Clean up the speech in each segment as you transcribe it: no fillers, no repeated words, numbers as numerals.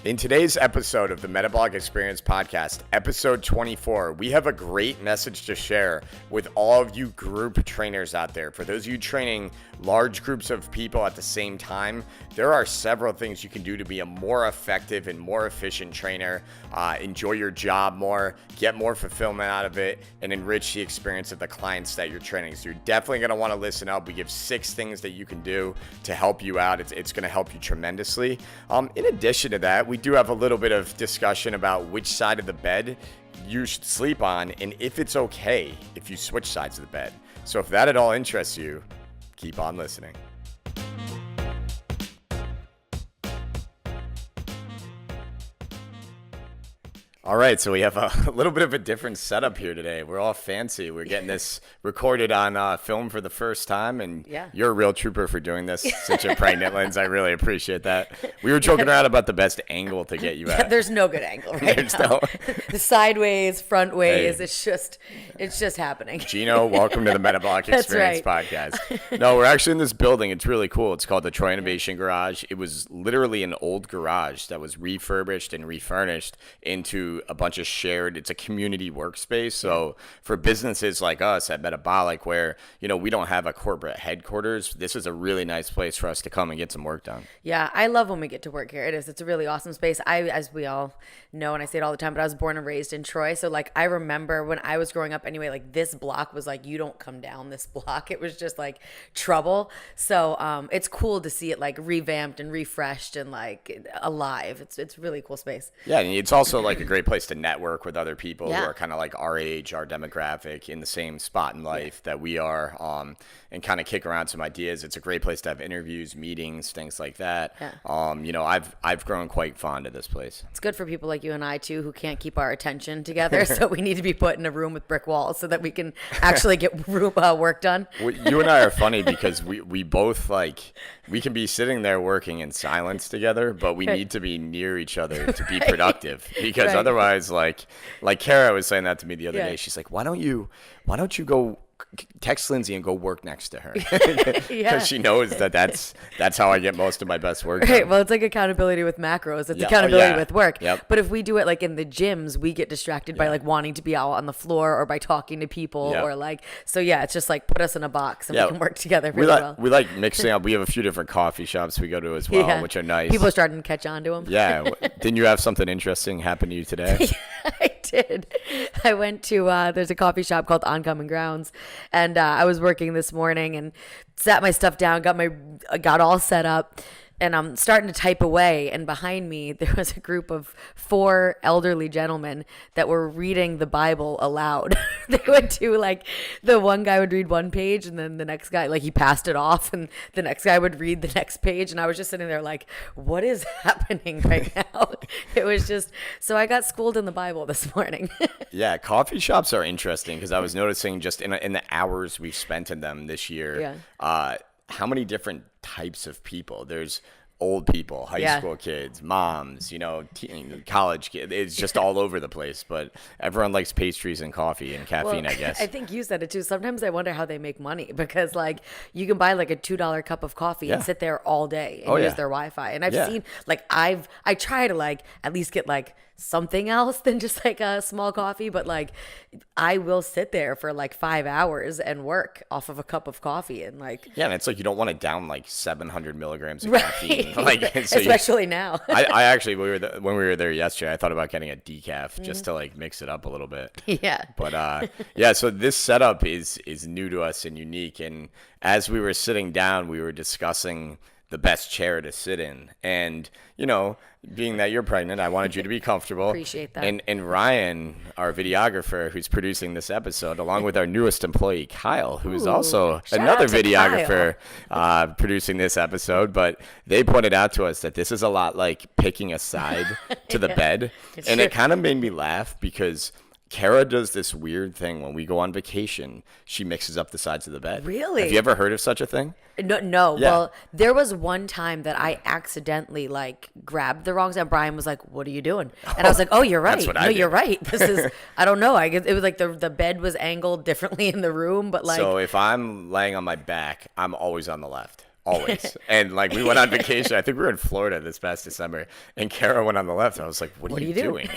In today's episode of the Metabolic Experience Podcast, episode 24, we have a great message to share with all of you group trainers out there. For those of you training large groups of people at the same time, there are several things you can do to be a more effective and more efficient trainer, enjoy your job more, get more fulfillment out of it, and enrich the experience of the clients that you're training. So you're definitely going to want to listen up. We give 6 things that you can do to help you out. It's going to help you tremendously. In addition to that, we do have a little bit of discussion about which side of the bed you should sleep on and if it's okay if you switch sides of the bed. So if that at all interests you, keep on listening. All right, so we have a little bit of a different setup here today. We're all fancy. We're getting this recorded on film for the first time, and You're a real trooper for doing this since you're pregnant, Lynsey. I really appreciate that. We were joking around about the best angle to get you at. There's no good angle right now. The sideways, front ways, hey. It's just happening. Gino, welcome to the Metabolic Experience Podcast. No, we're actually in this building. It's really cool. It's called the Troy Innovation Garage. It was literally an old garage that was refurbished and refurnished into a bunch of shared, it's a community workspace. So for businesses like us at Metabolic, where, we don't have a corporate headquarters, this is a really nice place for us to come and get some work done. Yeah, I love when we get to work here. It's a really awesome space. As we all know, and I say it all the time, but I was born and raised in Troy. So I remember when I was growing up anyway, this block was you don't come down this block. It was just trouble. So it's cool to see it revamped and refreshed and alive. It's really cool space. Yeah, and it's also a great place to network with other people who are kind of our age, our demographic, in the same spot in life that we are, and kind of kick around some ideas. It's a great place to have interviews, meetings, things like that. I've grown quite fond of this place. It's good for people like you and I too, who can't keep our attention together. So we need to be put in a room with brick walls so that we can actually get work done. You and I are funny because we both we can be sitting there working in silence together, but we need to be near each other to be productive because otherwise, like Kara was saying that to me the other day. She's like, why don't you go text Lynsey and go work next to her? Because she knows that's how I get most of my best work done. Right. Well, it's accountability with macros. It's accountability with work. Yep. But if we do it in the gyms, we get distracted by wanting to be out on the floor or by talking to people or it's just put us in a box and we can work together really well. We like mixing up. We have a few different coffee shops we go to as well, which are nice. People are starting to catch on to them. Yeah. Didn't you have something interesting happen to you today? I did. I went to there's a coffee shop called Oncoming Grounds, and I was working this morning and sat my stuff down, got all set up, and I'm starting to type away, and behind me there was a group of 4 elderly gentlemen that were reading the Bible aloud. They would do the one guy would read one page, and then the next guy he passed it off, and the next guy would read the next page, and I was just sitting there what is happening right now? It was just, so I got schooled in the Bible this morning. Yeah, coffee shops are interesting because I was noticing just in the hours we've spent in them this year, how many different types of people. There's old people, high school kids, moms, college kids. It's just all over the place, but everyone likes pastries and coffee and caffeine, I guess. I think you said it too. Sometimes I wonder how they make money because you can buy a $2 cup of coffee and sit there all day and use their Wi-Fi. And I've seen I try to at least get something else than just a small coffee, but I will sit there for 5 hours and work off of a cup of coffee and and it's you don't want to down 700 milligrams of caffeine, so especially now. I actually when we were there yesterday, I thought about getting a decaf just to mix it up a little bit. But so this setup is new to us and unique, and as we were sitting down, we were discussing the best chair to sit in, and being that you're pregnant, I wanted you to be comfortable. Appreciate that. And Ryan, our videographer who's producing this episode, along with our newest employee Kyle, who is also another videographer producing this episode, but they pointed out to us that this is a lot like picking a side to the bed, and it kind of made me laugh because Kara does this weird thing when we go on vacation. She mixes up the sides of the bed. Really? Have you ever heard of such a thing? No. Yeah. Well, there was one time that I accidentally grabbed the wrong side. Brian was like, "What are you doing?" And I was like, "Oh, you're right. That's what I did. You're right. This is I don't know. I guess it was the bed was angled differently in the room, but So if I'm laying on my back, I'm always on the left. always. And like we went on vacation. I think we were in Florida this past December, and Kara went on the left. I was like, "What are you doing?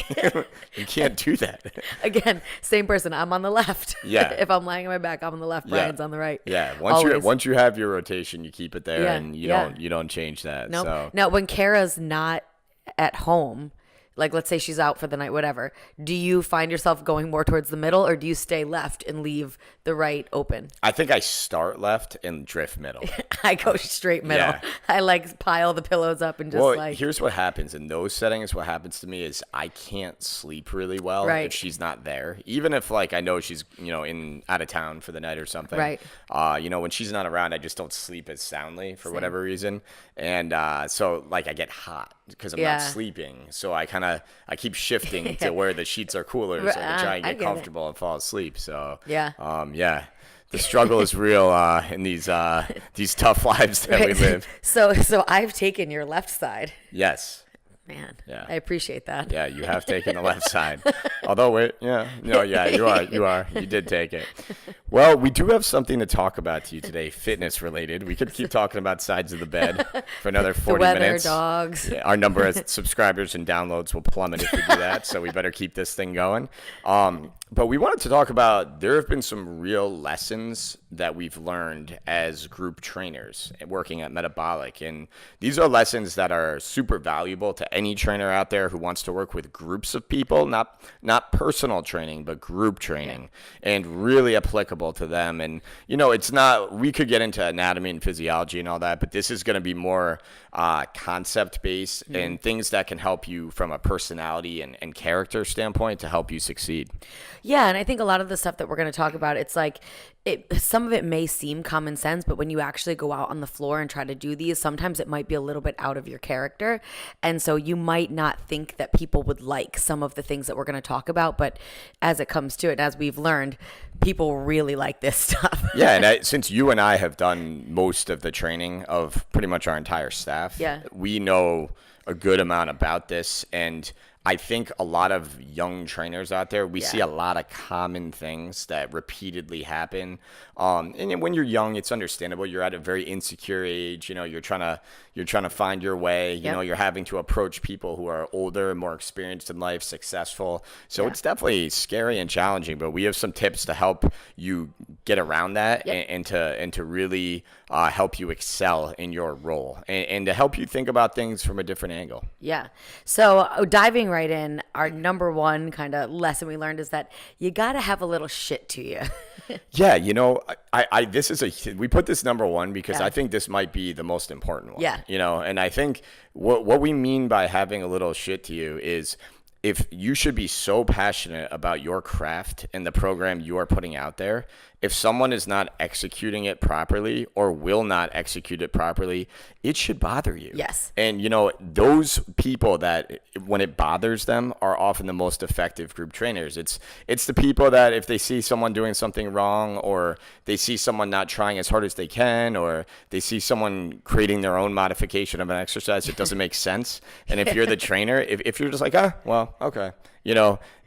You can't do that." Again, same person. I'm on the left. Yeah. If I'm lying on my back, I'm on the left. Brian's on the right. Yeah. Always. Once you have your rotation, you keep it there, Yeah, and yeah. you don't change that. Nope. So Now, when Kara's not at home, like let's say she's out for the night, whatever, do you find yourself going more towards the middle, or do you stay left and leave the right open? I think I start left and drift middle. I go straight middle. Yeah. I like pile the pillows up and just Well, like. here's what happens in those settings. What happens to me is I can't sleep really well Right. if she's not there. Even if like I know she's in out of town for the night or something. Right. When she's not around, I just don't sleep as soundly for whatever reason. And so like I get hot because I'm Yeah. not sleeping. So I keep shifting to where the sheets are cooler so I can try and I get get it. comfortable and fall asleep. So Yeah. yeah. The struggle is real in these tough lives that we live. So I've taken your left side. Yes. Man, Yeah. I appreciate that. Yeah, you have taken the left side. Although, wait, yeah. No, yeah, you are. You did take it. Well, we do have something to talk about to you today, fitness related. We could keep talking about sides of the bed for another 40 The weather, minutes. dogs. Yeah, our number of subscribers and downloads will plummet if we do that, so we better keep this thing going. But we wanted to talk about, there have been some real lessons that we've learned as group trainers working at Metabolic. And these are lessons that are super valuable to any trainer out there who wants to work with groups of people, not personal training, but group training, and really applicable to them. And, it's not, we could get into anatomy and physiology and all that, but this is going to be more concept based and things that can help you from a personality and character standpoint to help you succeed. Yeah, and I think a lot of the stuff that we're going to talk about, it's like some of it may seem common sense, but when you actually go out on the floor and try to do these, sometimes it might be a little bit out of your character. And so you might not think that people would like some of the things that we're going to talk about, but as it comes to it, as we've learned, people really like this stuff. Yeah, and since you and I have done most of the training of pretty much our entire staff, Yeah. we know a good amount about this. And I think a lot of young trainers out there, we see a lot of common things that repeatedly happen. And when you're young, it's understandable. You're at a very insecure age. You're trying to find your way. You're having to approach people who are older, more experienced in life, successful. So it's definitely scary and challenging. But we have some tips to help you get around that and to really help you excel in your role and to help you think about things from a different angle. Yeah. So diving right in, our number one kind of lesson we learned is that you got to have a little shit to you. Yeah, we put this number one because I think this might be the most important one. Yeah. And I think what we mean by having a little shit to you is if you should be so passionate about your craft and the program you are putting out there, if someone is not executing it properly or will not execute it properly, it should bother you. Yes. And, those people that when it bothers them are often the most effective group trainers. It's the people that if they see someone doing something wrong or they see someone not trying as hard as they can or they see someone creating their own modification of an exercise that doesn't make sense. And if you're the trainer, if you're just like, well, okay.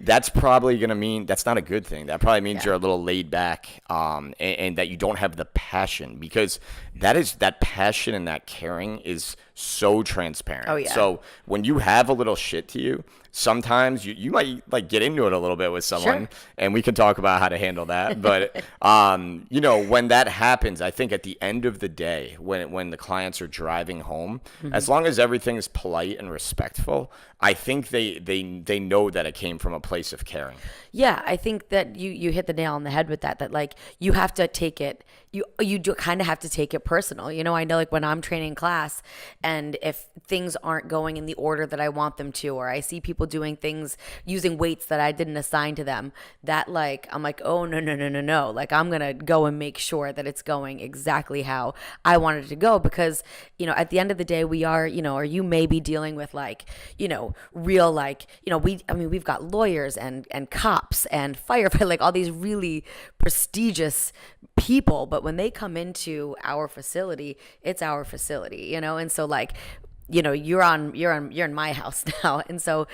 That's probably going to mean that's not a good thing. That probably means you're a little laid back and that you don't have the passion because that passion and that caring is so transparent. Oh, yeah. So when you have a little shit to you, sometimes you might like get into it a little bit with someone and we can talk about how to handle that. But, when that happens, I think at the end of the day, when the clients are driving home, as long as everything's polite and respectful, I think they know that it came from a place of caring. Yeah, I think that you hit the nail on the head with that like you have to take it, you do kind of have to take it personal. I know like when I'm training class and if things aren't going in the order that I want them to, or I see people doing things using weights that I didn't assign to them, that like, I'm like, oh, no. Like I'm going to go and make sure that it's going exactly how I wanted it to go because, at the end of the day, we are, or you may be dealing with like, real like, we've got lawyers and cops and firefighters, like all these really prestigious people, but when they come into our facility, it's our facility, and so like, you're in my house now, and so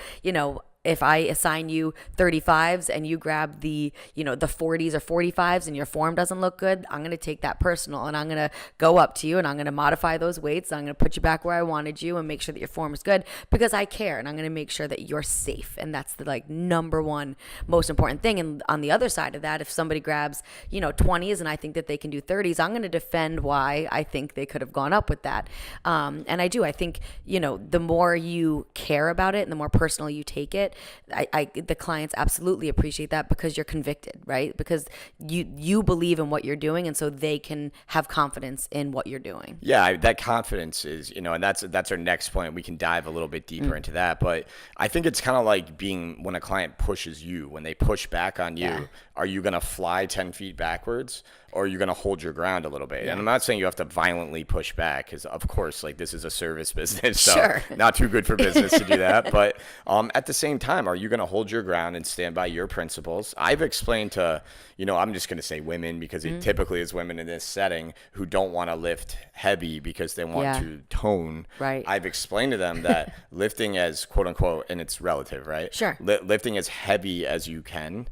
if I assign you 35s and you grab the 40s or 45s and your form doesn't look good, I'm going to take that personal, and I'm going to go up to you and I'm going to modify those weights. I'm going to put you back where I wanted you and make sure that your form is good because I care, and I'm going to make sure that you're safe. And that's the number one most important thing. And on the other side of that, if somebody grabs, 20s and I think that they can do 30s, I'm going to defend why I think they could have gone up with that. And I think, the more you care about it and the more personal you take it, the clients absolutely appreciate that because you're convicted, right? Because you believe in what you're doing, and so they can have confidence in what you're doing. Yeah, that confidence is, and that's our next point. We can dive a little bit deeper into that, but I think it's kind of like being when a client pushes you, when they push back on you, are you going to fly 10 feet backwards, or are you going to hold your ground a little bit? Yeah. And I'm not saying you have to violently push back, because of course, this is a service business, so not too good for business to do that. But at the same time, are you going to hold your ground and stand by your principles? I've explained to, I'm just going to say women, because it typically is women in this setting who don't want to lift heavy because they want to tone. Right. I've explained to them that lifting as quote unquote, and it's relative, right? Sure. Lifting as heavy as you can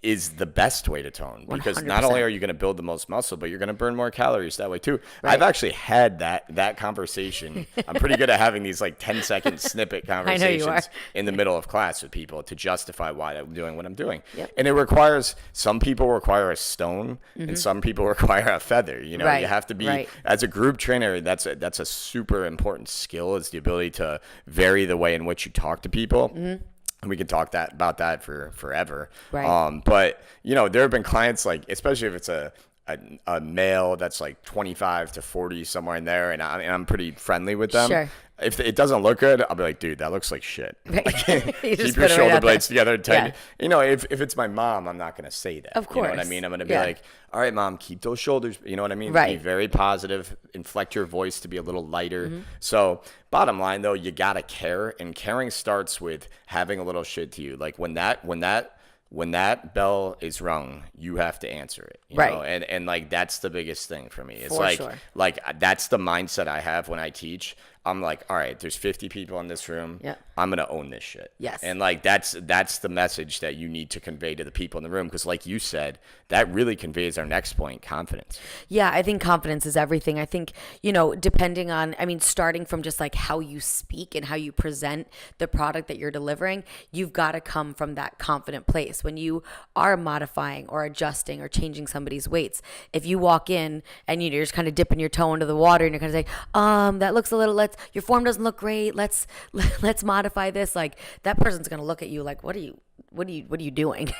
is the best way to tone, because 100%. Not only are you going to build the most muscle, but you're going to burn more calories that way too. Right. I've actually had that conversation. I'm pretty good at having these 10-second snippet conversations in the middle of class with people to justify why I'm doing what I'm doing. Yep. And it requires, some people require a stone and some people require a feather. You have to be, as a group trainer, that's a super important skill, is the ability to vary the way in which you talk to people. And we can talk about that for forever. Right. But, there have been clients, especially if it's a male that's 25 to 40, somewhere in there, and I'm pretty friendly with them. Sure. If it doesn't look good, I'll be like, dude, that looks like shit. Right. Keep your shoulder blades together. If it's my mom, I'm not going to say that. Of course. You know what I mean? I'm going to be like, all right, mom, keep those shoulders. You know what I mean? Right. Be very positive. Inflect your voice to be a little lighter. So bottom line, though, you got to care. And caring starts with having a little shit to you. When that bell is rung, you have to answer it. You know? And that's the biggest thing for me. It's that's the mindset I have when I teach. I'm like, all right, there's 50 people in this room. Yeah. I'm going to own this shit. Yes. And that's the message that you need to convey to the people in the room. Because like you said, that really conveys our next point, confidence. Yeah, I think confidence is everything. I think, depending on, starting from just how you speak and how you present the product that you're delivering, you've got to come from that confident place. When you are modifying or adjusting or changing somebody's weights, if you walk in and you're just kind of dipping your toe into the water and you're kind of saying, that looks a little, your form doesn't look great. Let's modify this. That person's going to look at you like, what are you doing?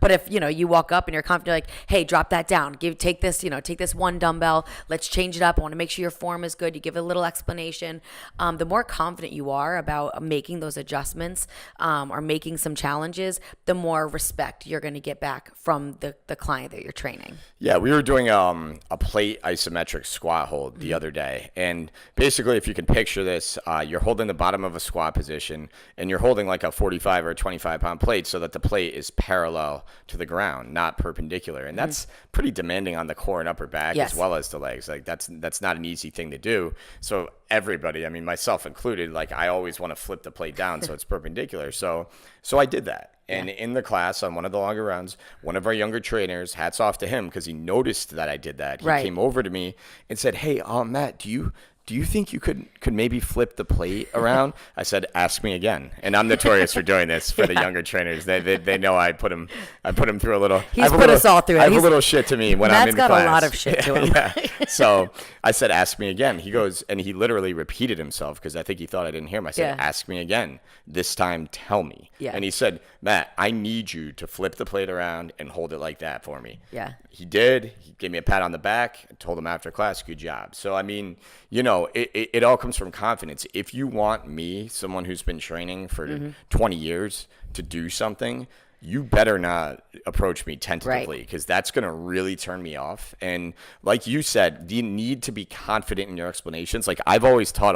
But if, you walk up and you're confident, like, hey, drop that down, take this one dumbbell. Let's change it up. I want to make sure your form is good. You give a little explanation. The more confident you are about making those adjustments, or making some challenges, the more respect you're going to get back from the client that you're training. Yeah. We were doing, a plate isometric squat hold the other day. And basically, if you can picture this, you're holding the bottom of a squat position and you're holding a 45 or 25 pound plate so that the plate is parallel to the ground, not perpendicular. And that's pretty demanding on the core and upper back as well as the legs. That's not an easy thing to do. So everybody, myself included, I always want to flip the plate down so it's perpendicular. So I did that. And in the class, on one of the longer rounds, one of our younger trainers, hats off to him because he noticed that I did that. He came over to me and said, hey, Matt, do you think you could maybe flip the plate around? I said, ask me again. And I'm notorious for doing this for the younger trainers. They know I put him through a little. He's put us all through it. I have a little shit to me when I'm in class. Matt's got a lot of shit to him. Yeah. So I said, ask me again. He goes, and he literally repeated himself because I think he thought I didn't hear him. I said, ask me again. This time, tell me. Yeah. And he said, Matt, I need you to flip the plate around and hold it like that for me. Yeah. He did. He gave me a pat on the back. I told him after class, good job. So, it all comes from confidence. If you want me, someone who's been training for 20 years, to do something, you better not approach me tentatively because that's going to really turn me off. And like you said, you need to be confident in your explanations. I've always taught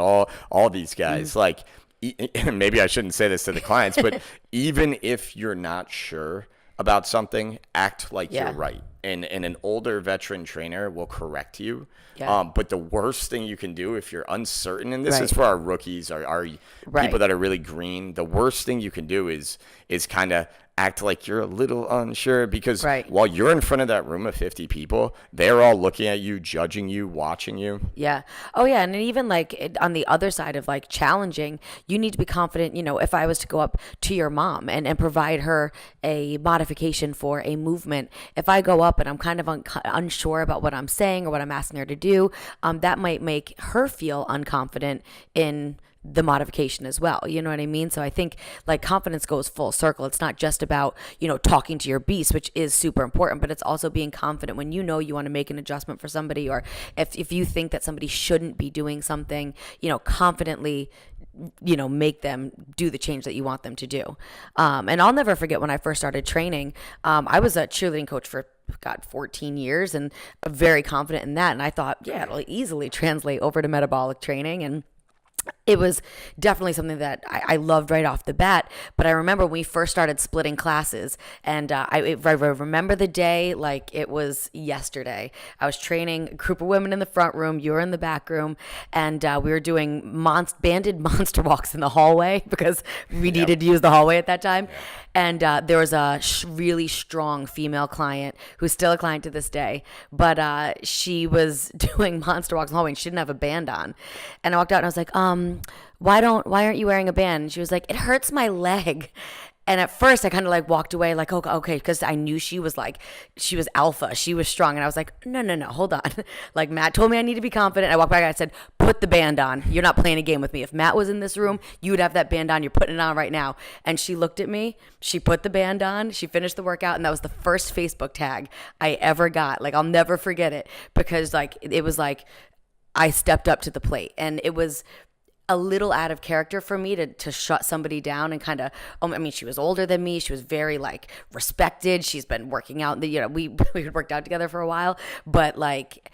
all these guys, maybe I shouldn't say this to the clients, but even if you're not sure about something, act like you're right. and an older veteran trainer will correct you. Yeah. But the worst thing you can do if you're uncertain, and this Right. is for our rookies, our Right. people that are really green, the worst thing you can do is kind of act like you're a little unsure, because Right. while you're in front of that room of 50 people, they're all looking at you, judging you, watching you. Yeah. Oh, yeah. And even like on the other side of like challenging, you need to be confident. If I was to go up to your mom and provide her a modification for a movement, if I go up and I'm kind of unsure about what I'm saying or what I'm asking her to do, that might make her feel unconfident in the modification as well. You know what I mean? So I think like confidence goes full circle. It's not just about, talking to your beast, which is super important, but it's also being confident when you want to make an adjustment for somebody, or if you think that somebody shouldn't be doing something, confidently, make them do the change that you want them to do. And I'll never forget when I first started training, I was a cheerleading coach for 14 years and very confident in that. And I thought, yeah, it'll easily translate over to metabolic training. And it was definitely something that I loved right off the bat. But I remember when we first started splitting classes, and I remember the day like it was yesterday. I was training a group of women in the front room, you were in the back room, and we were doing banded monster walks in the hallway because we needed to use the hallway at that time. And there was a really strong female client who's still a client to this day, but she was doing monster walks in the hallway and she didn't have a band on. And I walked out and I was like, why aren't you wearing a band? And she was like, it hurts my leg. And at first I kind of like walked away like, okay, because I knew she was alpha. She was strong. And I was like, no, hold on. Like Matt told me I need to be confident. I walked back and I said, put the band on. You're not playing a game with me. If Matt was in this room, you would have that band on. You're putting it on right now. And she looked at me. She put the band on. She finished the workout. And that was the first Facebook tag I ever got. Like, I'll never forget it because like, it was like I stepped up to the plate, and it was a little out of character for me to shut somebody down and kind of, she was older than me. She was very like respected. She's been working out. We had worked out together for a while, but like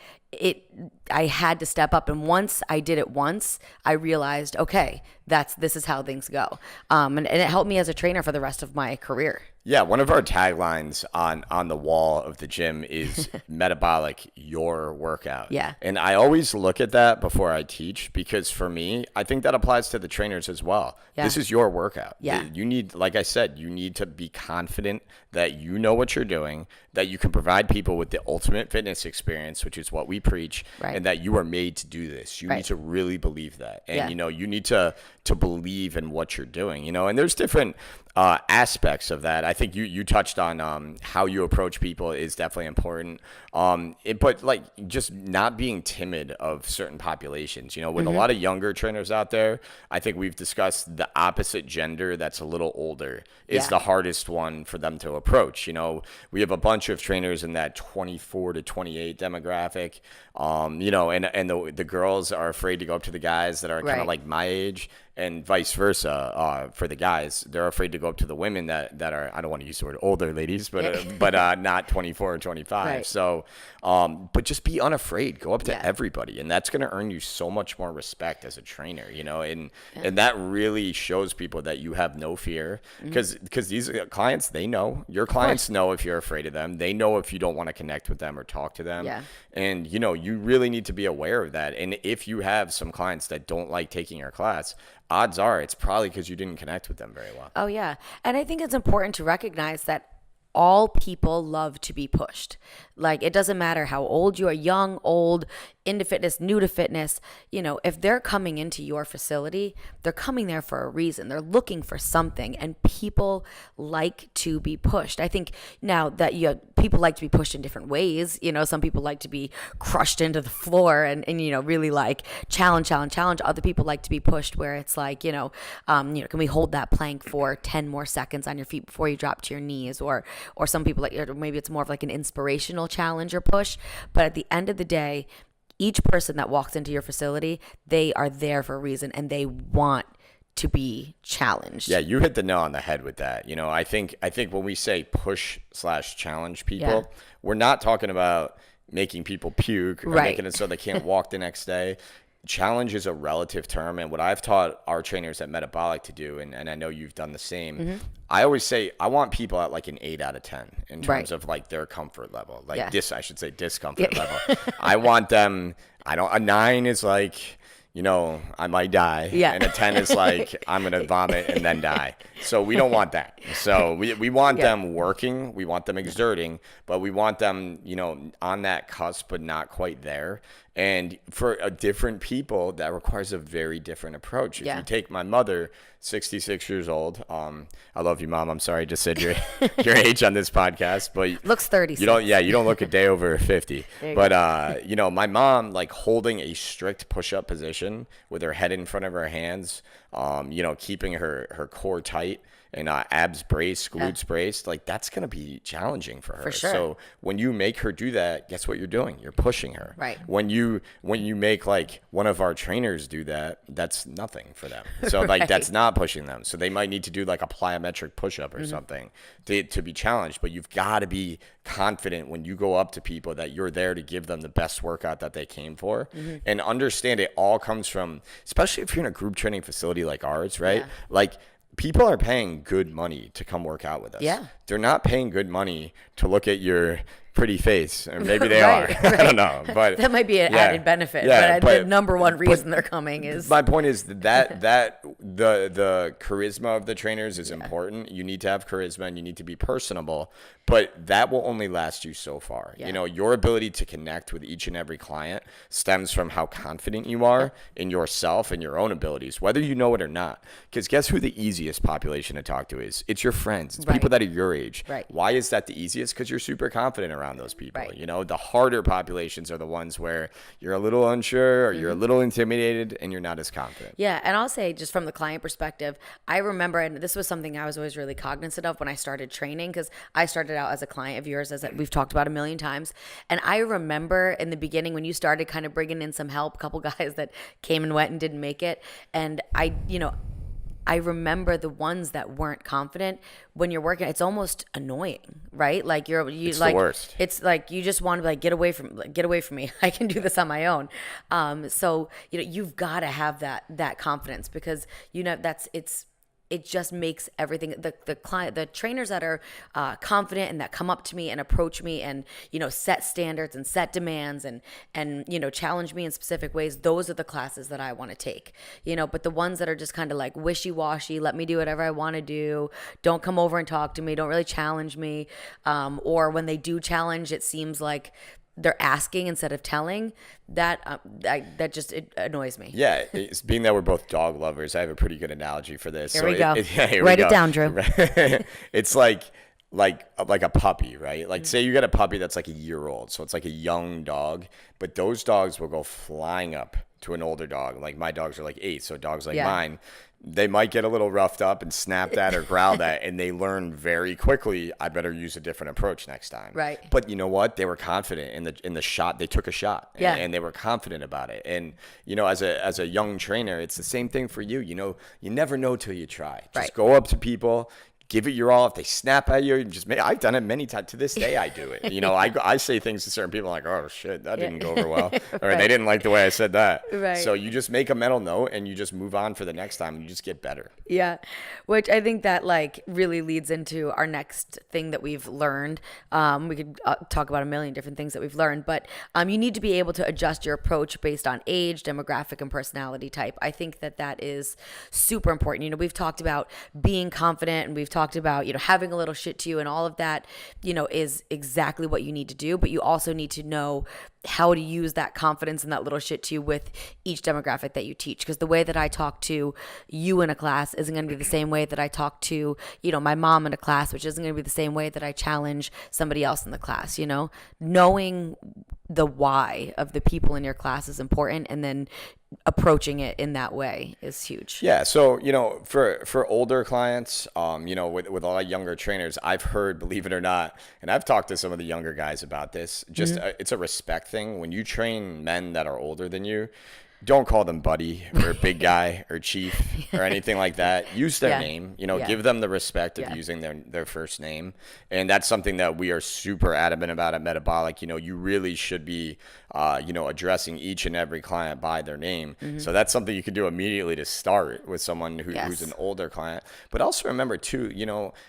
I had to step up. And once I did it I realized, okay, this is how things go. And it helped me as a trainer for the rest of my career. Yeah, one of our taglines on the wall of the gym is Metabolic, your workout. Yeah. And I always look at that before I teach, because for me, I think that applies to the trainers as well. Yeah. This is your workout. Yeah. You need, like I said, you need to be confident that you know what you're doing, that you can provide people with the ultimate fitness experience, which is what we preach, right. and that you are made to do this. You right. need to really believe that. And, yeah. you need to believe in what you're doing, and there's different aspects of that. I think you touched on how you approach people is definitely important. But like just not being timid of certain populations, with mm-hmm. a lot of younger trainers out there, I think we've discussed the opposite gender that's a little older is the hardest one for them to approach. We have a bunch of trainers in that 24 to 28 demographic, and the girls are afraid to go up to the guys that are kind of right. like my age. And vice versa for the guys, they're afraid to go up to the women that are, I don't want to use the word older ladies, but not 24 or 25. Right. So, but just be unafraid. Go up to everybody, and that's going to earn you so much more respect as a trainer. And that really shows people that you have no fear, because these clients, they know, your clients know if you're afraid of them. They know if you don't want to connect with them or talk to them. Yeah. And you really need to be aware of that. And if you have some clients that don't like taking your class, odds are it's probably because you didn't connect with them very well. Oh, yeah. And I think it's important to recognize that all people love to be pushed. Like, it doesn't matter how old you are, young, old, into fitness, new to fitness, if they're coming into your facility, they're coming there for a reason. They're looking for something, and people like to be pushed. I think now that people like to be pushed in different ways. Some people like to be crushed into the floor and really like challenge. Other people like to be pushed where it's like, can we hold that plank for 10 more seconds on your feet before you drop to your knees? Or some people like, or maybe it's more of like an inspirational challenge or push. But at the end of the day, each person that walks into your facility, they are there for a reason, and they want to be challenged. Yeah, you hit the nail on the head with that. I think when we say push/challenge people, we're not talking about making people puke or right. making it so they can't walk the next day. challenge is a relative term. And what I've taught our trainers at Metabolic to do, and I know you've done the same, I always say I want people at like an 8 out of 10 in terms of like their comfort level. Like I should say discomfort level. I want them, a 9 is like, I might die. Yeah. And a 10 is like, I'm going to vomit and then die. So we don't want that. So we want them working. We want them exerting, but we want them, on that cusp, but not quite there. And for different people, that requires a very different approach. If you take my mother, 66 years old. I love you, Mom. I'm sorry I just said your age on this podcast, but looks 30. You don't look a day over 50. But my mom, like holding a strict push-up position with her head in front of her hands, keeping her core tight and abs braced, glutes braced, like that's going to be challenging for her. For sure. So when you make her do that, guess what you're doing? You're pushing her. Right. When you make like one of our trainers do that, that's nothing for them. So like that's not pushing them. So they might need to do like a plyometric push-up or something to be challenged. But you've got to be confident when you go up to people that you're there to give them the best workout that they came for, and understand it all comes from, especially if you're in a group training facility like ours, right? Like people are paying good money to come work out with us. Yeah. They're not paying good money to look at your pretty face, or maybe they are. I don't know, but that might be an added benefit. But the number one reason they're coming is, my point is that the charisma of the trainers is important. You need to have charisma and you need to be personable, but that will only last you so far. Your ability to connect with each and every client stems from how confident you are in yourself and your own abilities, whether you know it or not. Because guess who the easiest population to talk to is? It's your friends. It's people that are your age. Why is that the easiest? Because you're super confident around those people. The harder populations are the ones where you're a little unsure or you're a little intimidated and you're not as confident. Yeah. And I'll say, just from the client perspective, I remember, and this was something I was always really cognizant of when I started training, because I started out as a client of yours, as we've talked about a million times. And I remember in the beginning when you started kind of bringing in some help, a couple guys that came and went and didn't make it. And I remember the ones that weren't confident. When you're working, it's almost annoying, right? Like it's like the worst. It's like you just want to be like, get away from me. I can do this on my own. So you've got to have that confidence, because it just makes everything, the trainers that are confident and that come up to me and approach me and, set standards and set demands and challenge me in specific ways. Those are the classes that I want to take, but the ones that are just kind of like wishy-washy, let me do whatever I want to do, don't come over and talk to me, don't really challenge me. Or when they do challenge, it seems like they're asking instead of telling. That just, it annoys me. Yeah, it's being that we're both dog lovers, I have a pretty good analogy for this. Here we go. Write it down, Drew. It's like a puppy, right? Like say you get a puppy that's like a year old, so it's like a young dog, but those dogs will go flying up to an older dog. Like my dogs are like 8, so dogs like mine, they might get a little roughed up and snapped at or growled at, and they learn very quickly, I better use a different approach next time. Right. But you know what? They were confident in the shot. They took a shot, and they were confident about it. And as a young trainer, it's the same thing for you. You never know till you try. Just go up to people, give it your all. If they snap at you, I've done it many times. To this day, I do it. I say things to certain people like, oh shit, that didn't go over well. Or they didn't like the way I said that. Right. So you just make a mental note and you just move on for the next time and you just get better. Yeah. Which I think that really leads into our next thing that we've learned. We could talk about a million different things that we've learned, but you need to be able to adjust your approach based on age, demographic, and personality type. I think that is super important. We've talked about being confident, and we've talked about, having a little shit to you, and all of that, is exactly what you need to do. But you also need to know how to use that confidence and that little shit to you with each demographic that you teach. Because the way that I talk to you in a class isn't going to be the same way that I talk to, my mom in a class, which isn't going to be the same way that I challenge somebody else in the class. Knowing the why of the people in your class is important, and then approaching it in that way is huge. Yeah. So, for older clients, with a lot of younger trainers, I've heard, believe it or not, and I've talked to some of the younger guys about this, just it's a respect thing. When you train men that are older than you, don't call them buddy or big guy or chief or anything like that. Use their name, give them the respect of using their first name. And that's something that we are super adamant about at Metabolic. You really should be addressing each and every client by their name. So that's something you can do immediately to start with someone who's an older client. But also remember too,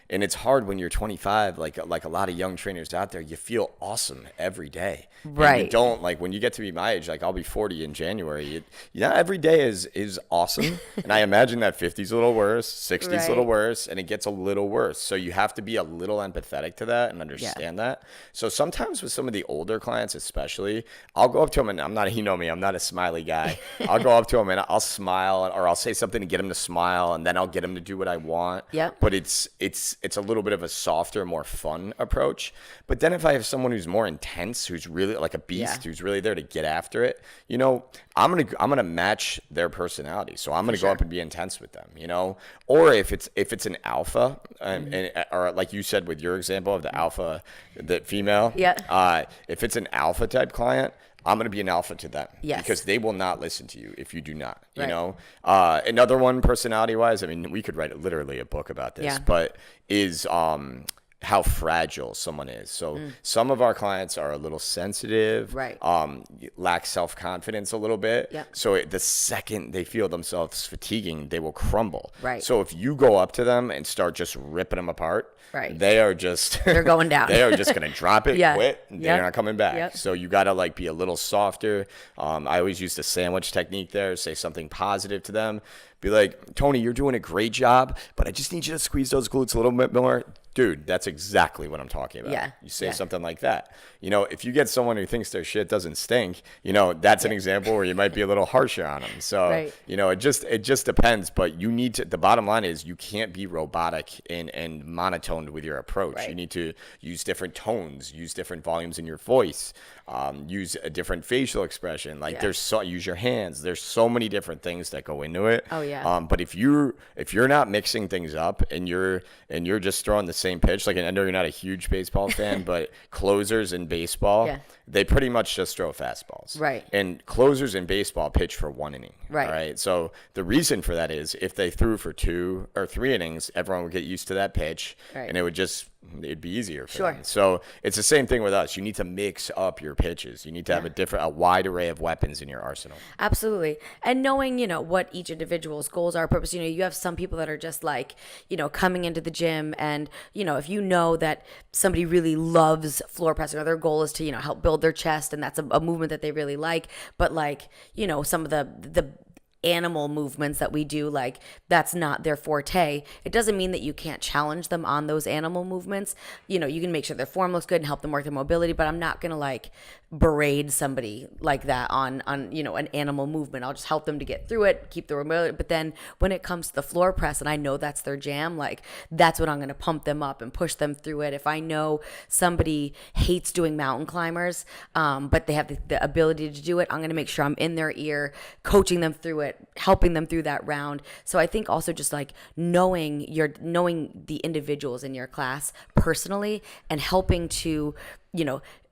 and it's hard when you're 25, like a lot of young trainers out there, you feel awesome every day. Right. And you don't, like, when you get to be my age, like I'll be 40 in January. Every day is awesome. And I imagine that 50's a little worse, 60's a little worse, and it gets a little worse. So you have to be a little empathetic to that and understand that. So sometimes with some of the older clients, especially, I'll go up to them, and I'm not, me, I'm not a smiley guy. I'll go up to them and I'll smile, or I'll say something to get them to smile, and then I'll get them to do what I want. Yep. But it's a little bit of a softer, more fun approach. But then if I have someone who's more intense, who's really like a beast, who's really there to get after it, I'm gonna match their personality. So I'm gonna go up and be intense with them, Or if it's an alpha, or like you said with your example of the alpha, the female, if it's an alpha type client, I'm going to be an alpha to them because they will not listen to you if you do not, Another one, personality wise, I mean, we could write literally a book about this, but is how fragile someone is. So some of our clients are a little sensitive, lack self-confidence a little bit. So the second they feel themselves fatiguing, they will crumble. So if you go up to them and start just ripping them apart, they're going down. They are just going to drop it, quit, and they're not coming back. So you got to be a little softer. I always use the sandwich technique there, say something positive to them. Be like, Tony, you're doing a great job, but I just need you to squeeze those glutes a little bit more. Dude, that's exactly what I'm talking about. You say something like that. If you get someone who thinks their shit doesn't stink, that's an example where you might be a little harsher on them. So, it just depends. But you need to, the bottom line is you can't be robotic and monotoned with your approach. You need to use different tones, use different volumes in your voice, use a different facial expression. Use your hands. There's so many different things that go into it. But if you're not mixing things up and you're just throwing the same pitch, like, I know you're not a huge baseball fan, but closers in baseball, they pretty much just throw fastballs. And closers in baseball pitch for 1 inning. All right. So the reason for that is if they threw for 2 or 3 innings, everyone would get used to that pitch, and it'd be easier for them. So it's the same thing with us. You need to mix up your pitches. You need to have a wide array of weapons in your arsenal. Absolutely. And knowing, what each individual's goals are, purpose, you have some people that are just like, coming into the gym and, if you know that somebody really loves floor pressing or their goal is to, help build their chest, and that's a movement that they really like, but some of the animal movements that we do, that's not their forte. It doesn't mean that you can't challenge them on those animal movements. You can make sure their form looks good and help them work their mobility, but I'm not going to berate somebody like that on an animal movement. I'll just help them to get through it, keep the mobility. But then when it comes to the floor press and I know that's their jam, that's what I'm going to pump them up and push them through it. If I know somebody hates doing mountain climbers, but they have the ability to do it, I'm going to make sure I'm in their ear, coaching them through it, helping them through that round. So I think also just knowing the individuals in your class personally and helping to,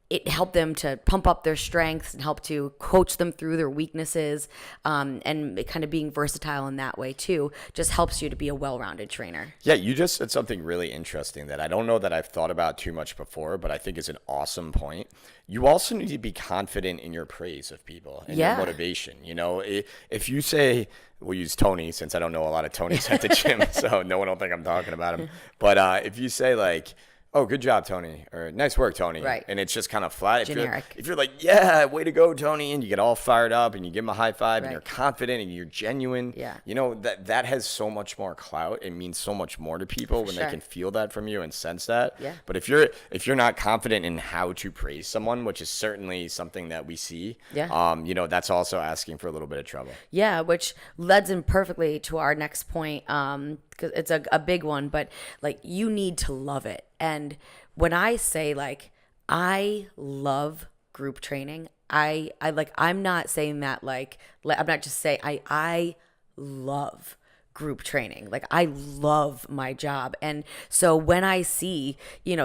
it helped them to pump up their strengths and help to coach them through their weaknesses, and kind of being versatile in that way too just helps you to be a well-rounded trainer. Yeah, you just said something really interesting that I don't know that I've thought about too much before, but I think is an awesome point. You also need to be confident in your praise of people and your motivation. If you say, we'll use Tony since I don't know a lot of Tonys at the gym, so no one will think I'm talking about him. But if you say oh, good job, Tony, or nice work, Tony. And it's just kind of flat. Generic. If you're like, yeah, way to go, Tony, and you get all fired up and you give him a high five and you're confident and you're genuine, that has so much more clout. It means so much more to people when they can feel that from you and sense that. But if you're not confident in how to praise someone, which is certainly something that we see, that's also asking for a little bit of trouble. Yeah, which leads in perfectly to our next point. Because it's a big one, but you need to love it. And when I say I love group training, I'm not saying that I'm not just saying I love group training. I love my job. And so when I see,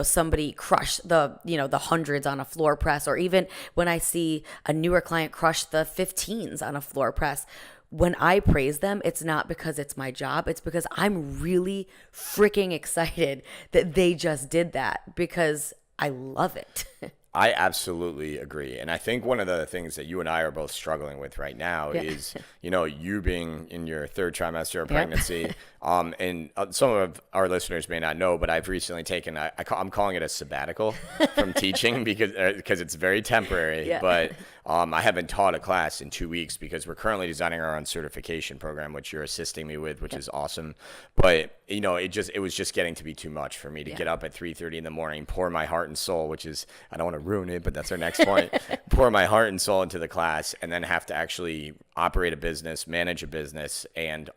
somebody crush the hundreds on a floor press, or even when I see a newer client crush the 15s on a floor press, when I praise them, it's not because it's my job. It's because I'm really freaking excited that they just did that because I love it. I absolutely agree. And I think one of the things that you and I are both struggling with right now is, you being in your third trimester of pregnancy. And some of our listeners may not know, but I've recently taken, I'm calling it a sabbatical from teaching because it's very temporary. Yeah. But I haven't taught a class in 2 weeks because we're currently designing our own certification program, which you're assisting me with, which is awesome. But, it was just getting to be too much for me to get up at 3:30 in the morning, pour my heart and soul, which is, I don't want to ruin it, but that's our next point, pour my heart and soul into the class, and then have to actually operate a business, manage a business, and,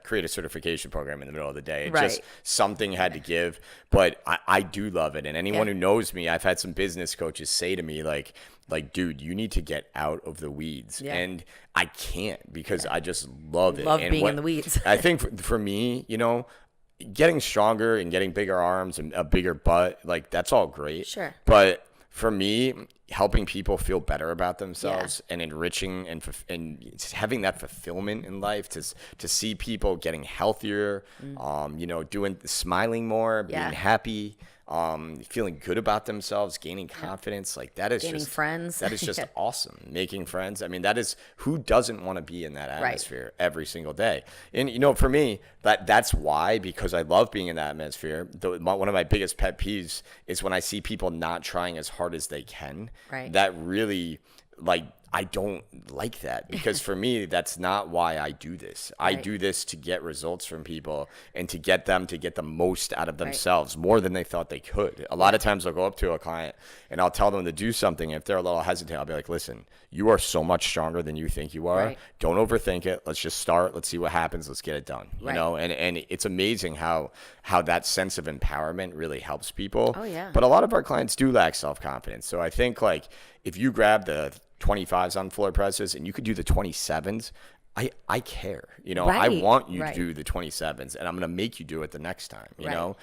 create a certification program in the middle of the day. It just, something had to give, but I do love it. And anyone who knows me, I've had some business coaches say to me, like, dude, you need to get out of the weeds. And I can't because I just love it. Love being in the weeds. I think for me, getting stronger and getting bigger arms and a bigger butt, like, that's all great. Sure. But for me, helping people feel better about themselves and enriching and having that fulfillment in life to see people getting healthier, smiling more, being happy, feeling good about themselves, gaining confidence, like that is gaining friends. That is just awesome. Making friends. I mean, that is, who doesn't want to be in that atmosphere every single day? And for me, that's why, because I love being in that atmosphere. One of my biggest pet peeves is when I see people not trying as hard as they can. Right. That really, I don't like that, because for me, that's not why I do this. I do this to get results from people and to get them to get the most out of themselves, more than they thought they could. A lot of times I'll go up to a client and I'll tell them to do something. If they're a little hesitant, I'll be like, listen, you are so much stronger than you think you are. Don't overthink it. Let's just start. Let's see what happens. Let's get it done. You know, and it's amazing how that sense of empowerment really helps people. Oh, yeah. But a lot of our clients do lack self-confidence. So I think, if you grab the 25s on floor presses and you could do the 27s, I care. I want you to do the 27s, and I'm going to make you do it the next time. You know,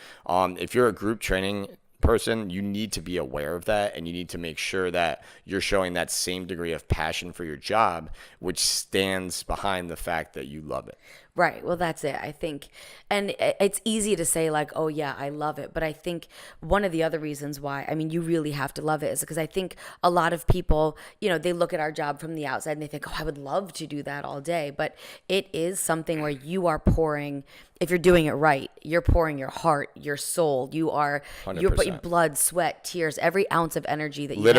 if you're a group training person, you need to be aware of that, and you need to make sure that you're showing that same degree of passion for your job, which stands behind the fact that you love it. Right. Well, that's it, I think. And it's easy to say, oh, yeah, I love it. But I think one of the other reasons why, you really have to love it, is because I think a lot of people, they look at our job from the outside and they think, oh, I would love to do that all day. But it is something where you are pouring, if you're doing it right, you're pouring your heart, your soul. You're putting blood, sweat, tears, every ounce of energy that you have.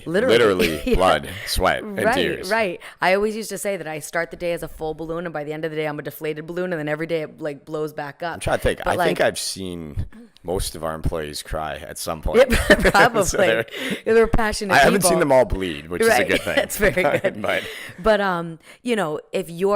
Literally blood, sweat, and tears. Right. I always used to say that I start the day as a full balloon, and by the end of the day, I'm a deflated balloon, and then every day it blows back up. I'm trying to think. But I think I've seen most of our employees cry at some point. Yeah, probably. So they're passionate people. I haven't seen them all bleed, which is a good thing. That's very good. but if you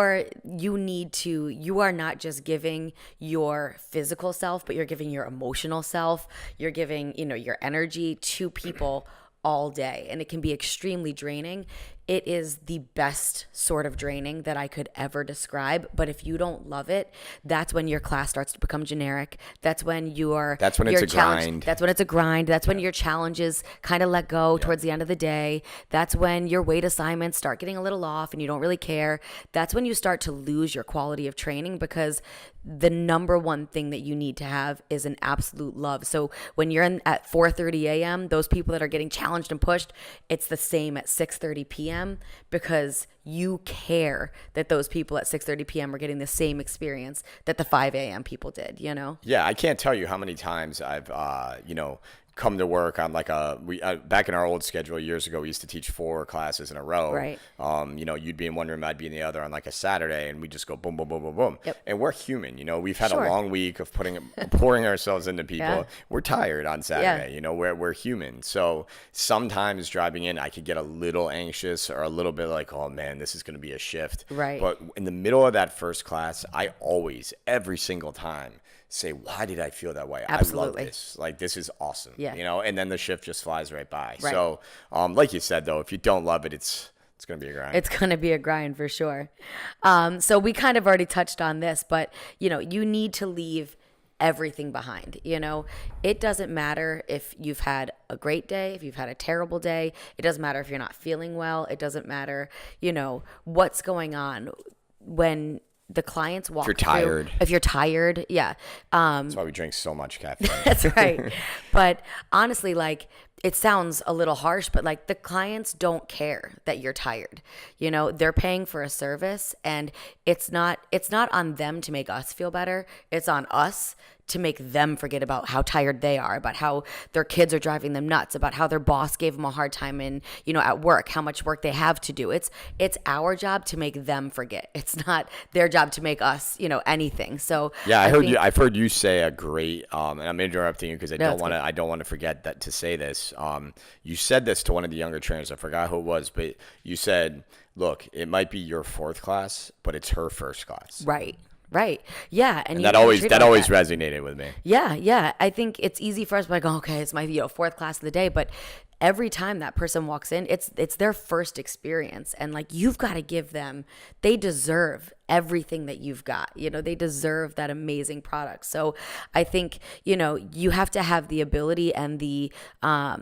are not just giving your physical self, but you're giving your emotional self, you're giving, your energy to people all day, and it can be extremely draining. It is the best sort of draining that I could ever describe. But if you don't love it, that's when your class starts to become generic. That's when it's a grind. That's when it's a grind. That's when your challenges kind of let go towards the end of the day. That's when your weight assignments start getting a little off and you don't really care. That's when you start to lose your quality of training, because the number one thing that you need to have is an absolute love. So when you're at 4:30 a.m., those people that are getting challenged and pushed, it's the same at 6:30 p.m. because you care that those people at 6:30 p.m. are getting the same experience that the 5 a.m. people did, Yeah, I can't tell you how many times I've, come to work on back in our old schedule years ago, we used to teach 4 classes in a row. Right. You'd be in one room, I'd be in the other on a Saturday, and we just go boom, boom, boom, boom, boom. Yep. And we're human, we've had a long week of pouring ourselves into people. Yeah. We're tired on Saturday, we're human. So sometimes driving in, I could get a little anxious or a little bit oh man, this is going to be a shift. Right. But in the middle of that first class, I always, every single time, say, why did I feel that way? Absolutely. I love this. This is awesome. Yeah. And then the shift just flies right by. Right. So, like you said, though, if you don't love it, it's going to be a grind. It's going to be a grind for sure. So we kind of already touched on this, but, you need to leave everything behind. It doesn't matter if you've had a great day, if you've had a terrible day. It doesn't matter if you're not feeling well. It doesn't matter, what's going on. When the clients walk If you're tired. if you're tired, yeah. That's why we drink so much caffeine. That's right. But honestly, like, it sounds a little harsh, but like the clients don't care that you're tired. You know, they're paying for a service, and it's not on them to make us feel better. It's on us to make them forget about how tired they are, about how their kids are driving them nuts, about how their boss gave them a hard time at work, how much work they have to do. It's our job to make them forget. It's not their job to make us, anything. So yeah, I've heard you say a great, and I'm interrupting you because I don't want to forget that to say this. You said this to one of the younger trainers. I forgot who it was, but you said, look, it might be your fourth class, but it's her first class. Right. Right. Yeah. And that always resonated with me. Yeah. Yeah. I think it's easy for us to be like, oh, okay, it's my, fourth class of the day. But every time that person walks in, it's their first experience. And like, you've got to give them, they deserve everything that you've got. They deserve that amazing product. So I think, you have to have the ability and the, I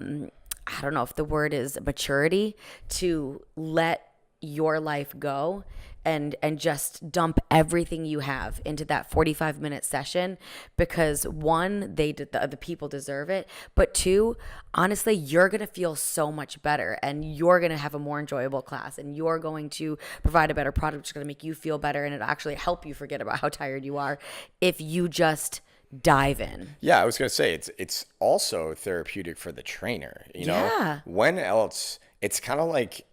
don't know if the word is maturity, to let your life go and just dump everything you have into that 45-minute session, because one, the people deserve it, but two, honestly, you're going to feel so much better, and you're going to have a more enjoyable class, and you're going to provide a better product, which is going to make you feel better, and it'll actually help you forget about how tired you are if you just dive in. Yeah, I was going to say it's also therapeutic for the trainer, Yeah. When else, it's kind of like,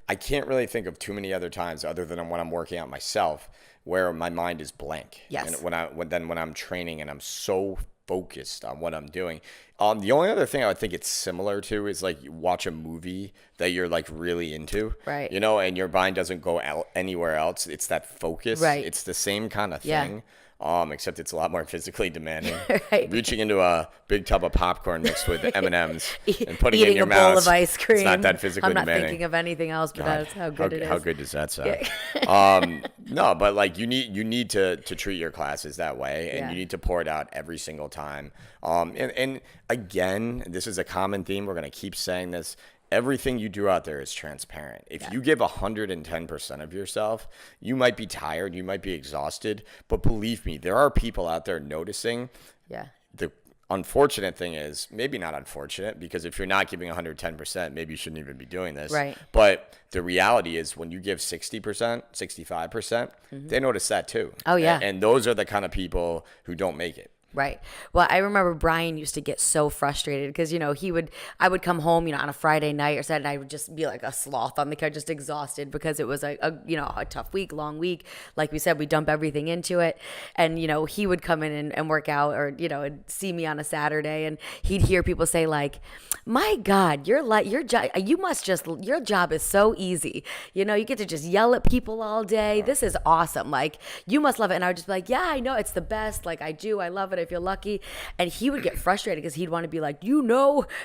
I can't really think of too many other times other than when I'm working out myself where my mind is blank. Yes. And when I'm training and I'm so focused on what I'm doing. The only other thing I would think it's similar to is like you watch a movie that you're like really into, right? And your mind doesn't go out anywhere else. It's that focus. Right. It's the same kind of thing. Yeah. Except it's a lot more physically demanding. Right. Reaching into a big tub of popcorn mixed with M&Ms and putting it in your Eating a mouth. bowl of ice cream. It's not that physically demanding. I'm not thinking of anything else, but that's how good it is. How good does that sound? No, but like you need to treat your classes that way, and you need to pour it out every single time. And again, this is a common theme. We're going to keep saying this. Everything you do out there is transparent. If you give 110% of yourself, you might be tired, you might be exhausted, but believe me, there are people out there noticing. Yeah. The unfortunate thing is, maybe not unfortunate, because if you're not giving 110%, maybe you shouldn't even be doing this. Right. But the reality is when you give 60%, 65%, they notice that too. Oh, yeah. And those are the kind of people who don't make it. Right. Well, I remember Brian used to get so frustrated because, I would come home, on a Friday night or Saturday, and I would just be like a sloth on the couch, just exhausted because it was a tough week, long week. Like we said, we dump everything into it. And, he would come in and work out, or, and see me on a Saturday, and he'd hear people say like, my God, your job is so easy. You get to just yell at people all day. This is awesome. Like, you must love it. And I would just be like, yeah, I know, it's the best. Like, I love it. I feel lucky. And he would get frustrated because he'd want to be like,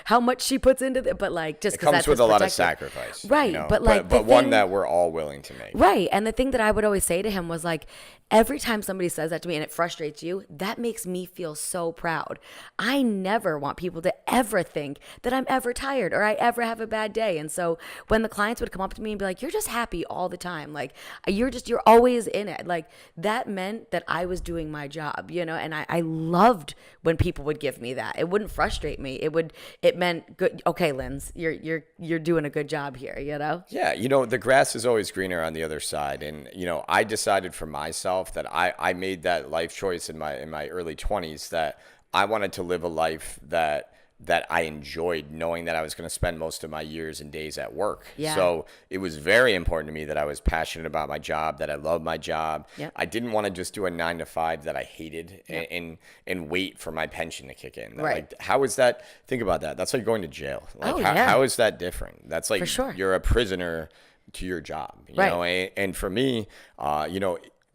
how much she puts into it, but like, just because it comes with a lot of sacrifice, right? But like, but one that we're all willing to make, right? And the thing that I would always say to him was like, every time somebody says that to me and it frustrates you, that makes me feel so proud. I never want people to ever think that I'm ever tired or I ever have a bad day. And so when the clients would come up to me and be like, you're just happy all the time, like you're always in it, like that meant that I was doing my job, and I loved when people would give me that. It wouldn't frustrate me. It meant good. Okay, Lyns, you're doing a good job here, Yeah. The grass is always greener on the other side. And, I decided for myself that I made that life choice in my early 20s that I wanted to live a life that I enjoyed, knowing that I was going to spend most of my years and days at work. Yeah. So it was very important to me that I was passionate about my job, that I loved my job. Yep. I didn't want to just do a 9-to-5 that I hated Yep. and wait for my pension to kick in. Right. Like, how is that? Think about that. That's like going to jail. Like, Oh, how, yeah. how is that different? That's like For sure. you're a prisoner to your job. You Right. know? And for me,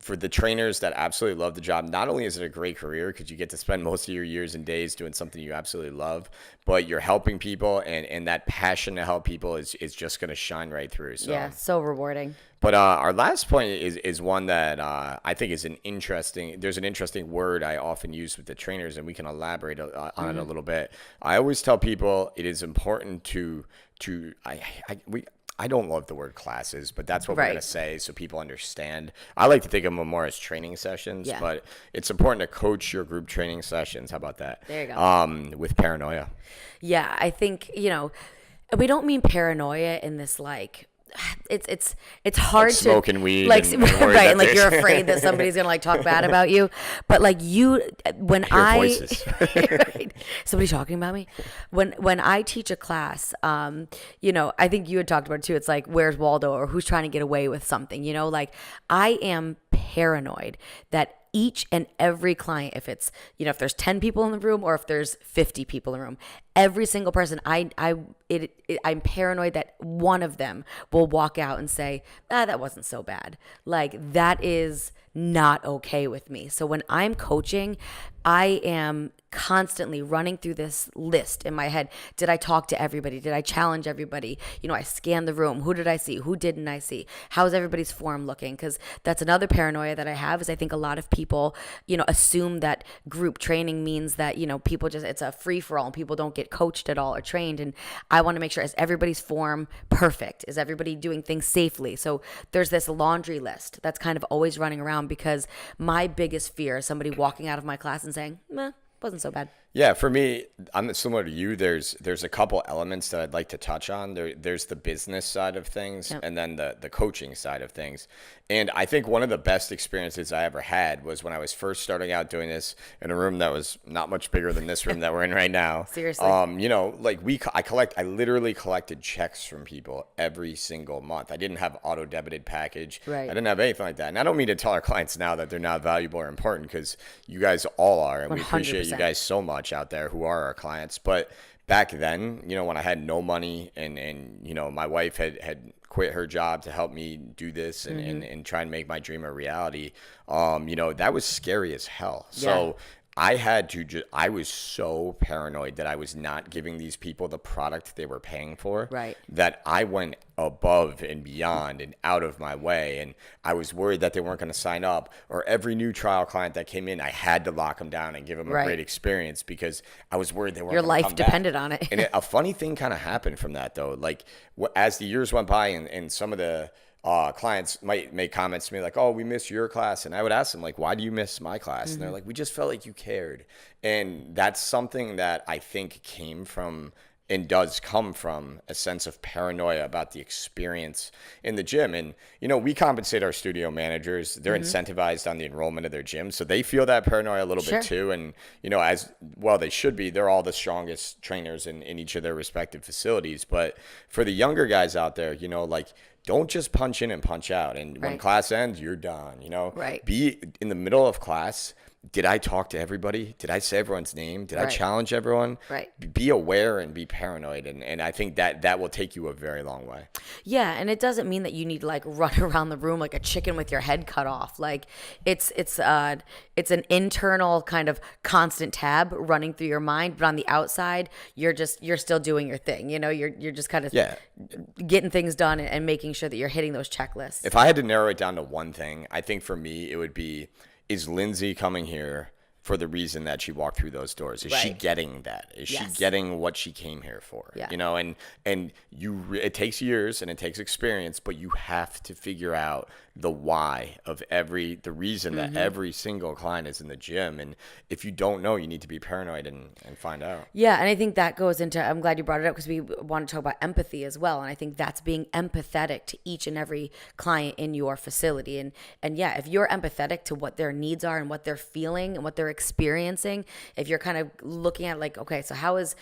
for the trainers that absolutely love the job, not only is it a great career because you get to spend most of your years and days doing something you absolutely love, but you're helping people, and that passion to help people is just going to shine right through. So. Yeah, so rewarding. But our last point is one that I think is there's an interesting word I often use with the trainers, and we can elaborate on it a little bit. I always tell people it is important I don't love the word classes, but that's what we're Right. going to say so people understand. I like to think of them more as training sessions, Yeah. but it's important to coach your group training sessions. How about that? There you go. With Paranoia. Yeah, I think, we don't mean paranoia in this like it's hard to smoking weed like and worry right, that and like you're there's- afraid that somebody's gonna like talk bad about you. But like when Hear I voices. right, somebody talking about me. When I teach a class, I think you had talked about it too. It's like, where's Waldo, or who's trying to get away with something, like I am paranoid that each and every client, if it's, if there's 10 people in the room or if there's 50 people in the room, every single person, I'm paranoid that one of them will walk out and say, that wasn't so bad. Like, that is not okay with me. So when I'm coaching, I am constantly running through this list in my head. Did I talk to everybody? Did I challenge everybody? I scanned the room. Who did I see? Who didn't I see? How's everybody's form looking? Because that's another paranoia that I have, is I think a lot of people, assume that group training means that, people just, it's a free for all and people don't get coached at all or trained. And I want to make sure, is everybody's form perfect? Is everybody doing things safely? So there's this laundry list that's kind of always running around, because my biggest fear is somebody walking out of my class and saying, meh, wasn't so bad. Yeah, for me, I'm similar to you. There's a couple elements that I'd like to touch on. There's the business side of things, Yep. and then the coaching side of things. And I think one of the best experiences I ever had was when I was first starting out doing this in a room that was not much bigger than this room that we're in right now. Seriously. I literally collected checks from people every single month. I didn't have auto debited package. Right. I didn't have anything like that. And I don't mean to tell our clients now that they're not valuable or important, because you guys all are, and we appreciate you 100%. guys so much out there who are our clients. But back then, when I had no money and my wife had quit her job to help me do this and try and make my dream a reality, that was scary as hell. So I had to I was so paranoid that I was not giving these people the product they were paying for, Right. that I went above and beyond and out of my way. And I was worried that they weren't going to sign up, or every new trial client that came in, I had to lock them down and give them a Right. great experience, because I was worried they weren't Your gonna life come back. depended on it. And a funny thing kind of happened from that, though. Like, as the years went by, and some of the clients might make comments to me like, oh, we missed your class. And I would ask them, like, why do you miss my class? And they're like, we just felt like you cared. And that's something that I think came from, and does come from, a sense of paranoia about the experience in the gym. And, we compensate our studio managers. They're incentivized on the enrollment of their gym, so they feel that paranoia a little Sure. bit too. And, as well they should be. They're all the strongest trainers in each of their respective facilities. But for the younger guys out there, don't just punch in and punch out. And when Right. class ends, you're done, Right. Be in the middle of class. Did I talk to everybody? Did I say everyone's name? Did I Right. challenge everyone? Right. Be aware and be paranoid. And I think that will take you a very long way. Yeah, and it doesn't mean that you need to like run around the room like a chicken with your head cut off. Like it's an internal kind of constant tab running through your mind, but on the outside, you're still doing your thing. You're just kind of getting things done and making sure that you're hitting those checklists. If I had to narrow it down to one thing, I think for me it would be, is Lynsey coming here for the reason that she walked through those doors? Is she Right. getting that? Is Yes. she getting what she came here for? Yeah. It takes years and it takes experience, but you have to figure out the why of the reason that every single client is in the gym. And if you don't know, you need to be paranoid and find out. Yeah, and I think that goes into, I'm glad you brought it up, because we want to talk about empathy as well. And I think that's being empathetic to each and every client in your facility. And yeah, if you're empathetic to what their needs are and what they're feeling and what they're experiencing, if you're kind of looking at like, okay, so how's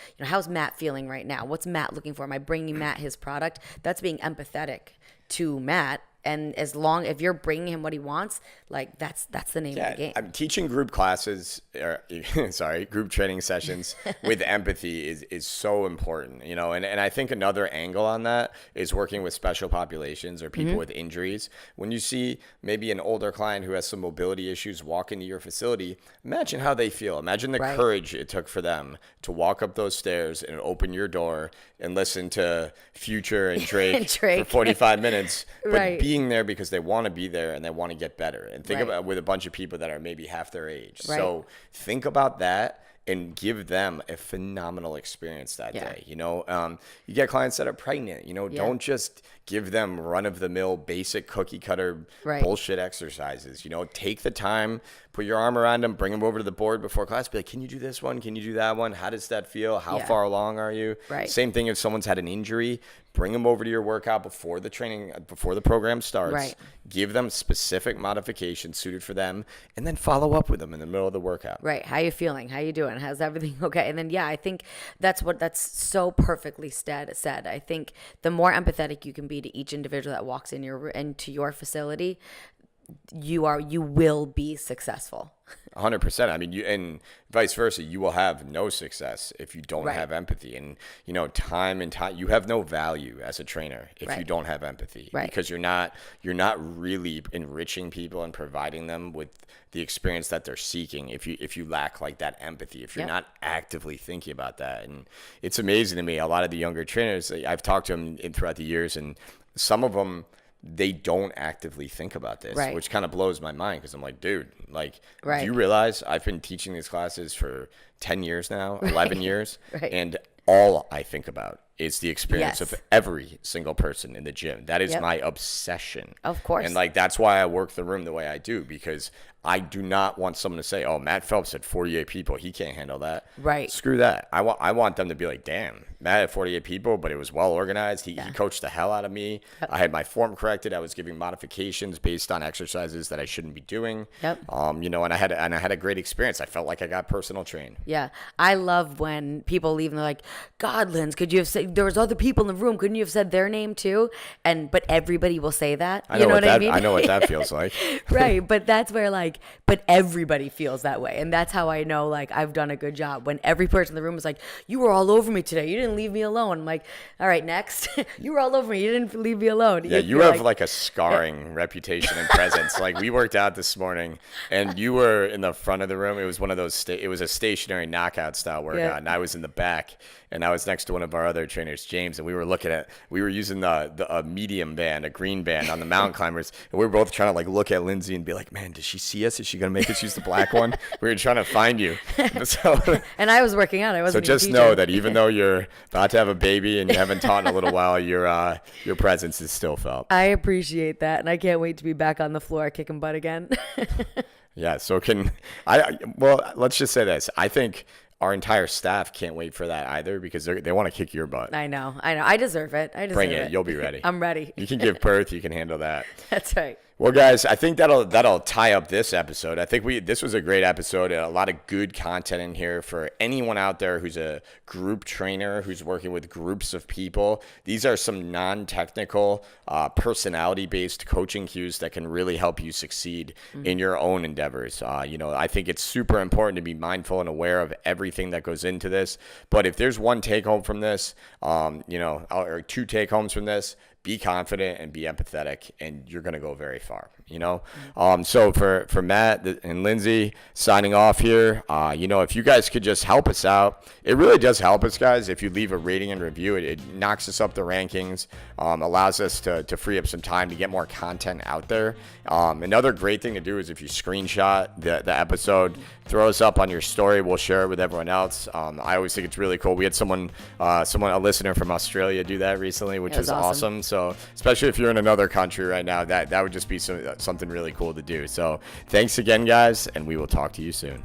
Matt feeling right now? What's Matt looking for? Am I bringing Matt his product? That's being empathetic to Matt. And if you're bringing him what he wants, like that's the name of the game. I'm teaching group classes, group training sessions with empathy is so important, and I think another angle on that is working with special populations or people with injuries. When you see maybe an older client who has some mobility issues walk into your facility, imagine how they feel. Imagine the Right. courage it took for them to walk up those stairs and open your door and listen to Future and Drake, Drake. for 45 minutes, but Right. being there because they want to be there and they want to get better. And think Right. about with a bunch of people that are maybe half their age. Right. So think about that and give them a phenomenal experience that Yeah. day. You get clients that are pregnant, don't just give them run-of-the-mill, basic cookie-cutter Right. bullshit exercises. Take the time, put your arm around them, bring them over to the board before class. Be like, can you do this one? Can you do that one? How does that feel? How Yeah. far along are you? Right. Same thing if someone's had an injury. Bring them over to your workout before the program starts. Right. Give them specific modifications suited for them, and then follow up with them in the middle of the workout. Right. How you feeling? How you doing? How's everything okay? And then, yeah, I think that's so perfectly said. I think the more empathetic you can be to each individual that walks into your facility, you will be successful. 100%. I mean, and vice versa, you will have no success if you don't Right. have empathy. And, time and time, you have no value as a trainer if you Right. don't have empathy. Right. Because you're not really enriching people and providing them with the experience that they're seeking if you lack like that empathy, if you're Yep. not actively thinking about that. And it's amazing to me, a lot of the younger trainers, I've talked to them throughout the years, and some of them, they don't actively think about this, Right. which kind of blows my mind because I'm like, dude, like, Right. do you realize I've been teaching these classes for 10 years now, 11 years, Right. and all I think about is the experience Yes. of every single person in the gym. That is Yep. my obsession. Of course. And like, that's why I work the room the way I do, because I do not want someone to say, oh, Matt Phelps had 48 people. He can't handle that. Right. Screw that. I want them to be like, damn, Matt had 48 people, but it was well organized. He coached the hell out of me. I had my form corrected. I was giving modifications based on exercises that I shouldn't be doing. Yep. And I had a great experience. I felt like I got personal trained. Yeah. I love when people leave and they're like, God, Linz, could you have said, there was other people in the room. Couldn't you have said their name too? But everybody will say that. I know what I mean? I know what that feels like. Right. But that's where but everybody feels that way. And that's how I know I've done a good job. When every person in the room is like, you were all over me today. You didn't leave me alone. I'm like, all right, next. You were all over me. You didn't leave me alone. Yeah, you have like a scarring reputation and presence. Like, we worked out this morning and you were in the front of the room. It was one of those, it was a stationary knockout style workout. Yeah. And I was in the back and I was next to one of our other trainers, James, and we were using a medium band, a green band on the mountain climbers. And we were both trying to look at Lynsey and be like, man, does she see us? Is she going to make us use the black one? We were trying to find you. And I was working out. I wasn't. So just know that even though you're about to have a baby and you haven't taught in a little while, your presence is still felt. I appreciate that, and I can't wait to be back on the floor kicking butt again. Yeah. So let's just say this. I think our entire staff can't wait for that either, because they want to kick your butt. I know. I deserve it. Bring it. You'll be ready. I'm ready. You can give birth. You can handle that. That's right. Well, guys, I think that'll tie up this episode. I think this was a great episode. A lot of good content in here for anyone out there who's a group trainer, who's working with groups of people. These are some non-technical, personality-based coaching cues that can really help you succeed in your own endeavors. I think it's super important to be mindful and aware of everything that goes into this. But if there's one take-home from this, or two take-homes from this, be confident and be empathetic, and you're going to go very far, So for Matt and Lynsey signing off here, if you guys could just help us out, it really does help us, guys. If you leave a rating and review, it knocks us up the rankings, allows us to free up some time to get more content out there. Another great thing to do is if you screenshot the episode, throw us up on your story. We'll share it with everyone else. I always think it's really cool. We had a listener from Australia do that recently, which was awesome. So especially if you're in another country right now, that would just be something really cool to do. So thanks again, guys, and we will talk to you soon.